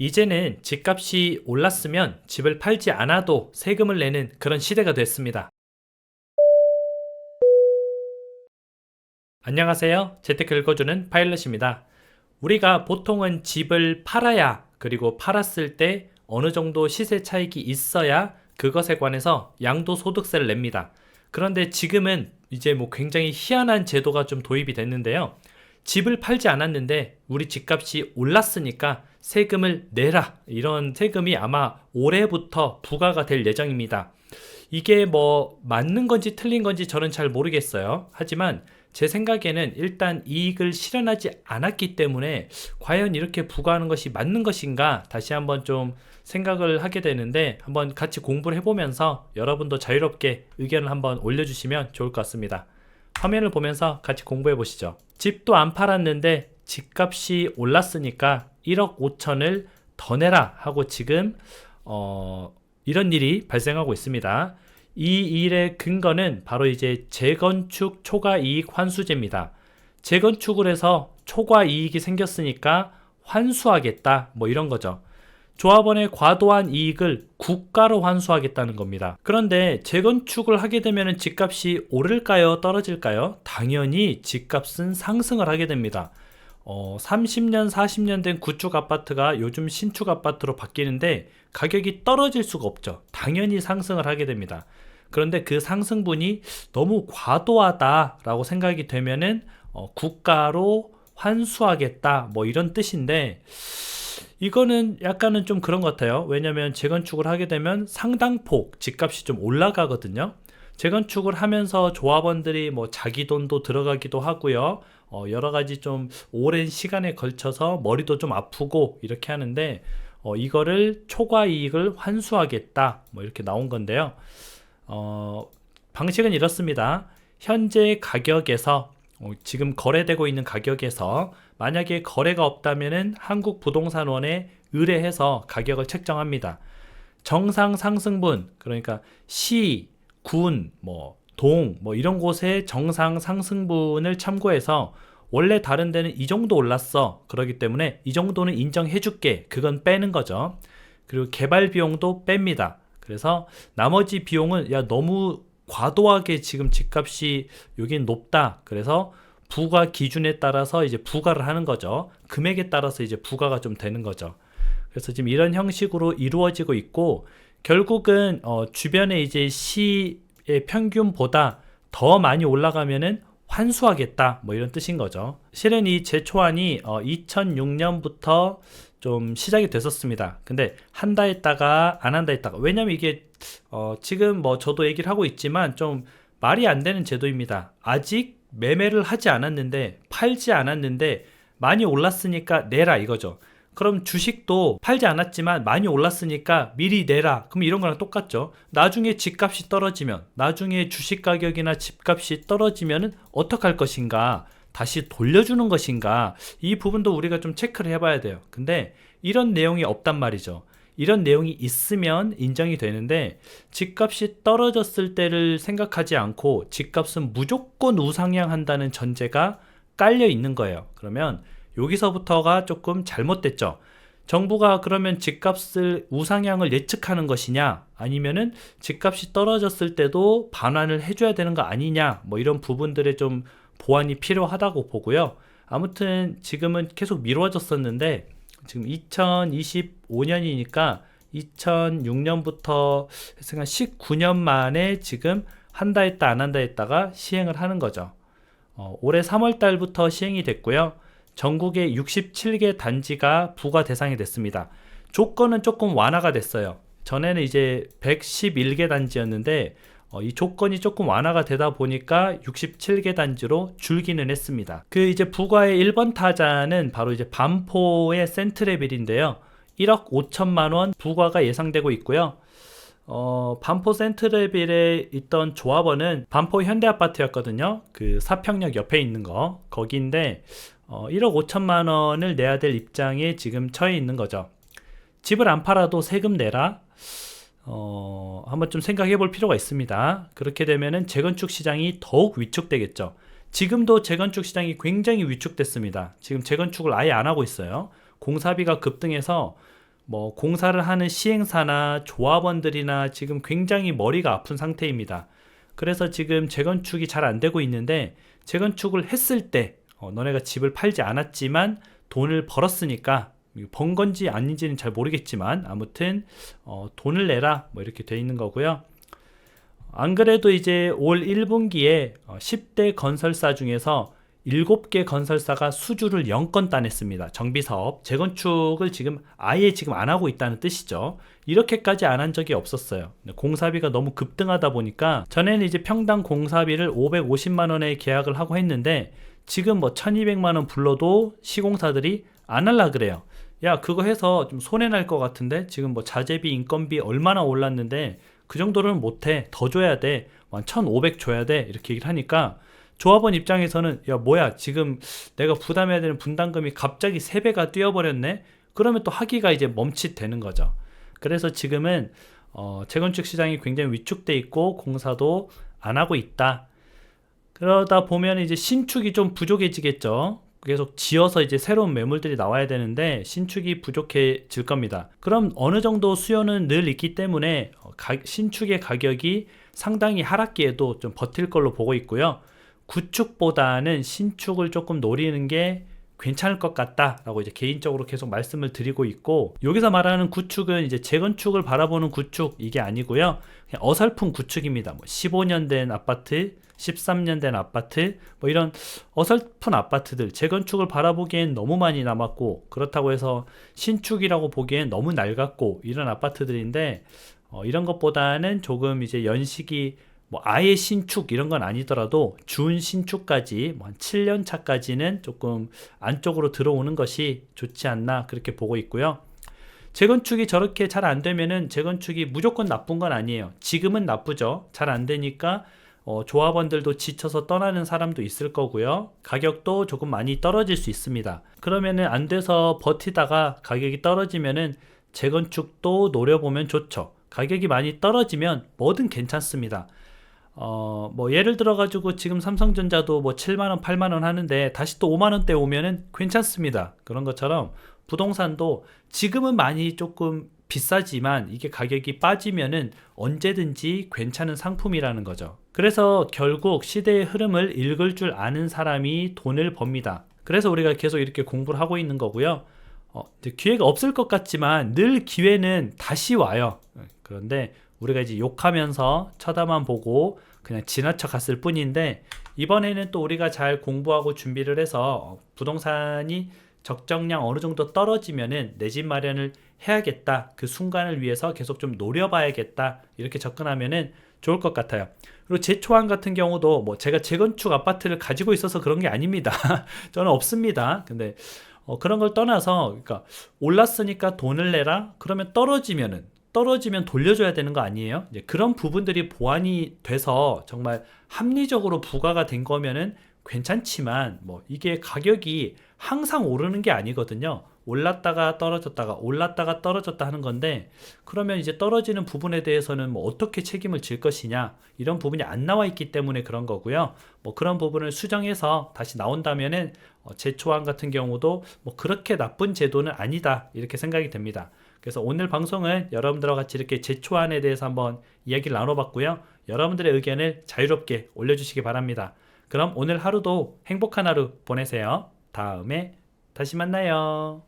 이제는 집값이 올랐으면 집을 팔지 않아도 세금을 내는 그런 시대가 됐습니다. 안녕하세요. 재테크 읽어주는 파일럿입니다. 우리가 보통은 집을 팔아야, 그리고 팔았을 때 어느 정도 시세 차익이 있어야 그것에 관해서 양도소득세를 냅니다. 그런데 지금은 이제 굉장히 희한한 제도가 좀 도입이 됐는데요. 집을 팔지 않았는데 우리 집값이 올랐으니까 세금을 내라, 이런 세금이 아마 올해부터 부과가 될 예정입니다. 이게 맞는 건지 틀린 건지 저는 잘 모르겠어요. 하지만 제 생각에는 일단 이익을 실현하지 않았기 때문에 과연 이렇게 부과하는 것이 맞는 것인가 다시 한번 좀 생각을 하게 되는데, 한번 같이 공부를 해보면서 여러분도 자유롭게 의견을 한번 올려주시면 좋을 것 같습니다. 화면을 보면서 같이 공부해 보시죠. 집도 안 팔았는데 집값이 올랐으니까 1억 5천을 더 내라 하고 지금 이런 일이 발생하고 있습니다. 이 일의 근거는 바로 이제 재건축 초과이익 환수제입니다. 재건축을 해서 초과이익이 생겼으니까 환수하겠다, 이런 거죠. 조합원의 과도한 이익을 국가로 환수하겠다는 겁니다. 그런데 재건축을 하게 되면 집값이 오를까요, 떨어질까요? 당연히 집값은 상승을 하게 됩니다. 30년, 40년 된 구축 아파트가 요즘 신축 아파트로 바뀌는데 가격이 떨어질 수가 없죠. 당연히 상승을 하게 됩니다. 그런데 그 상승분이 너무 과도하다라고 생각이 되면은 국가로 환수하겠다, 이런 뜻인데, 이거는 약간은 좀 그런 것 같아요. 왜냐면 재건축을 하게 되면 상당폭 집값이 좀 올라가거든요. 재건축을 하면서 조합원들이 자기 돈도 들어가기도 하고요. 여러 가지 좀 오랜 시간에 걸쳐서 머리도 좀 아프고 이렇게 하는데, 이거를 초과 이익을 환수하겠다, 이렇게 나온 건데요. 방식은 이렇습니다. 현재 가격에서 지금 거래되고 있는 가격에서 만약에 거래가 없다면은 한국부동산원에 의뢰해서 가격을 책정합니다. 정상 상승분, 그러니까 시, 군, 동, 이런 곳의 정상 상승분을 참고해서 원래 다른 데는 이 정도 올랐어, 그렇기 때문에 이 정도는 인정해 줄게, 그건 빼는 거죠. 그리고 개발 비용도 뺍니다. 그래서 나머지 비용은 너무 과도하게 지금 집값이 여긴 높다, 그래서 부과 기준에 따라서 이제 부과를 하는 거죠. 금액에 따라서 이제 부과가 좀 되는 거죠. 그래서 지금 이런 형식으로 이루어지고 있고, 결국은 주변에 이제 시의 평균보다 더 많이 올라가면은 환수하겠다, 이런 뜻인 거죠. 실은 이 제초안이 2006년부터 좀 시작이 됐었습니다. 근데 한다 했다가 안 한다 했다가, 왜냐면 이게 지금 저도 얘기를 하고 있지만 좀 말이 안 되는 제도입니다. 아직 매매를 하지 않았는데, 팔지 않았는데 많이 올랐으니까 내라, 이거죠. 그럼 주식도 팔지 않았지만 많이 올랐으니까 미리 내라, 그럼 이런 거랑 똑같죠. 나중에 집값이 떨어지면, 나중에 주식 가격이나 집값이 떨어지면 어떡할 것인가, 다시 돌려주는 것인가, 이 부분도 우리가 좀 체크를 해봐야 돼요. 근데 이런 내용이 없단 말이죠. 이런 내용이 있으면 인정이 되는데, 집값이 떨어졌을 때를 생각하지 않고 집값은 무조건 우상향한다는 전제가 깔려 있는 거예요. 그러면 여기서부터가 조금 잘못됐죠. 정부가 그러면 집값을 우상향을 예측하는 것이냐, 아니면은 집값이 떨어졌을 때도 반환을 해줘야 되는 거 아니냐, 이런 부분들에 좀 보완이 필요하다고 보고요. 아무튼 지금은 계속 미뤄졌었는데, 지금 2025년이니까 2006년부터 19년 만에 지금 한다 했다 안 한다 했다가 시행을 하는 거죠. 올해 3월 달부터 시행이 됐고요. 전국에 67개 단지가 부과 대상이 됐습니다. 조건은 조금 완화가 됐어요. 전에는 이제 111개 단지였는데 이 조건이 조금 완화가 되다 보니까 67개 단지로 줄기는 했습니다. 그 이제 부과의 1번 타자는 바로 이제 반포의 센트레빌인데요. 1억 5천만 원 부과가 예상되고 있고요. 반포 센트레빌에 있던 조합원은 반포 현대아파트였거든요. 그 사평역 옆에 있는 거, 거기인데 1억 5천만 원을 내야 될 입장에 지금 처해 있는 거죠. 집을 안 팔아도 세금 내라? 한번 좀 생각해 볼 필요가 있습니다. 그렇게 되면은 재건축 시장이 더욱 위축되겠죠. 지금도 재건축 시장이 굉장히 위축됐습니다. 지금 재건축을 아예 안 하고 있어요. 공사비가 급등해서 뭐 공사를 하는 시행사나 조합원들이나 지금 굉장히 머리가 아픈 상태입니다. 그래서 지금 재건축이 잘 안 되고 있는데, 재건축을 했을 때 너네가 집을 팔지 않았지만 돈을 벌었으니까, 번 건지 아닌지는 잘 모르겠지만 아무튼 돈을 내라, 뭐 이렇게 돼 있는 거고요. 안 그래도 이제 올 1분기에 10대 건설사 중에서 7개 건설사가 수주를 0건 따냈습니다. 정비사업, 재건축을 지금 아예 지금 안 하고 있다는 뜻이죠. 이렇게까지 안 한 적이 없었어요. 공사비가 너무 급등하다 보니까, 전에는 이제 평당 공사비를 550만 원에 계약을 하고 했는데, 지금 뭐 1200만 원 불러도 시공사들이 안 할라 그래요. 야, 그거 해서 좀 손해 날 것 같은데, 지금 뭐 자재비, 인건비 얼마나 올랐는데 그 정도는 못해, 더 줘야 돼, 한 1500 줘야 돼, 이렇게 얘기를 하니까 조합원 입장에서는 야, 뭐야, 지금 내가 부담해야 되는 분담금이 갑자기 3배가 뛰어버렸네. 그러면 또 하기가 이제 멈칫되는 거죠. 그래서 지금은 재건축 시장이 굉장히 위축돼 있고 공사도 안 하고 있다. 그러다 보면 이제 신축이 좀 부족해지겠죠. 계속 지어서 이제 새로운 매물들이 나와야 되는데 신축이 부족해질 겁니다. 그럼 어느 정도 수요는 늘 있기 때문에 신축의 가격이 상당히 하락기에도 좀 버틸 걸로 보고 있고요. 구축보다는 신축을 조금 노리는 게 괜찮을 것 같다라고 이제 개인적으로 계속 말씀을 드리고 있고, 여기서 말하는 구축은 이제 재건축을 바라보는 구축, 이게 아니고요. 그냥 어설픈 구축입니다. 뭐 15년 된 아파트, 13년 된 아파트, 뭐 이런 어설픈 아파트들, 재건축을 바라보기엔 너무 많이 남았고, 그렇다고 해서 신축이라고 보기엔 너무 낡았고, 이런 아파트들인데, 이런 것보다는 조금 이제 연식이 뭐 아예 신축 이런 건 아니더라도 준 신축까지 뭐 한 7년 차까지는 조금 안쪽으로 들어오는 것이 좋지 않나, 그렇게 보고 있고요. 재건축이 저렇게 잘 안 되면은 재건축이 무조건 나쁜 건 아니에요. 지금은 나쁘죠. 잘 안 되니까 조합원들도 지쳐서 떠나는 사람도 있을 거고요. 가격도 조금 많이 떨어질 수 있습니다. 그러면은 안 돼서 버티다가 가격이 떨어지면은 재건축도 노려보면 좋죠. 가격이 많이 떨어지면 뭐든 괜찮습니다. 뭐 예를 들어 가지고 지금 삼성전자도 뭐 7만원 8만원 하는데 다시 또 5만원대 오면은 괜찮습니다. 그런 것처럼 부동산도 지금은 많이 조금 비싸지만 이게 가격이 빠지면은 언제든지 괜찮은 상품이라는 거죠. 그래서 결국 시대의 흐름을 읽을 줄 아는 사람이 돈을 법니다. 그래서 우리가 계속 이렇게 공부를 하고 있는 거고요. 기회가 없을 것 같지만 늘 기회는 다시 와요. 그런데 우리가 이제 욕하면서 쳐다만 보고 그냥 지나쳐 갔을 뿐인데, 이번에는 또 우리가 잘 공부하고 준비를 해서 부동산이 적정량 어느 정도 떨어지면은 내 집 마련을 해야겠다, 그 순간을 위해서 계속 좀 노려봐야겠다, 이렇게 접근하면은 좋을 것 같아요. 그리고 제초안 같은 경우도 뭐 제가 재건축 아파트를 가지고 있어서 그런 게 아닙니다. 저는 없습니다. 근데 그런 걸 떠나서, 그러니까 올랐으니까 돈을 내라, 그러면 떨어지면 돌려줘야 되는 거 아니에요? 이제 그런 부분들이 보완이 돼서 정말 합리적으로 부과가 된 거면은 괜찮지만, 뭐 이게 가격이 항상 오르는 게 아니거든요. 올랐다가 떨어졌다가 올랐다가 떨어졌다 하는 건데, 그러면 이제 떨어지는 부분에 대해서는 뭐 어떻게 책임을 질 것이냐, 이런 부분이 안 나와 있기 때문에 그런 거고요. 뭐 그런 부분을 수정해서 다시 나온다면은 제초안 같은 경우도 뭐 그렇게 나쁜 제도는 아니다, 이렇게 생각이 됩니다. 그래서 오늘 방송은 여러분들과 같이 이렇게 제초안에 대해서 한번 이야기를 나눠봤고요. 여러분들의 의견을 자유롭게 올려주시기 바랍니다. 그럼 오늘 하루도 행복한 하루 보내세요. 다음에 다시 만나요.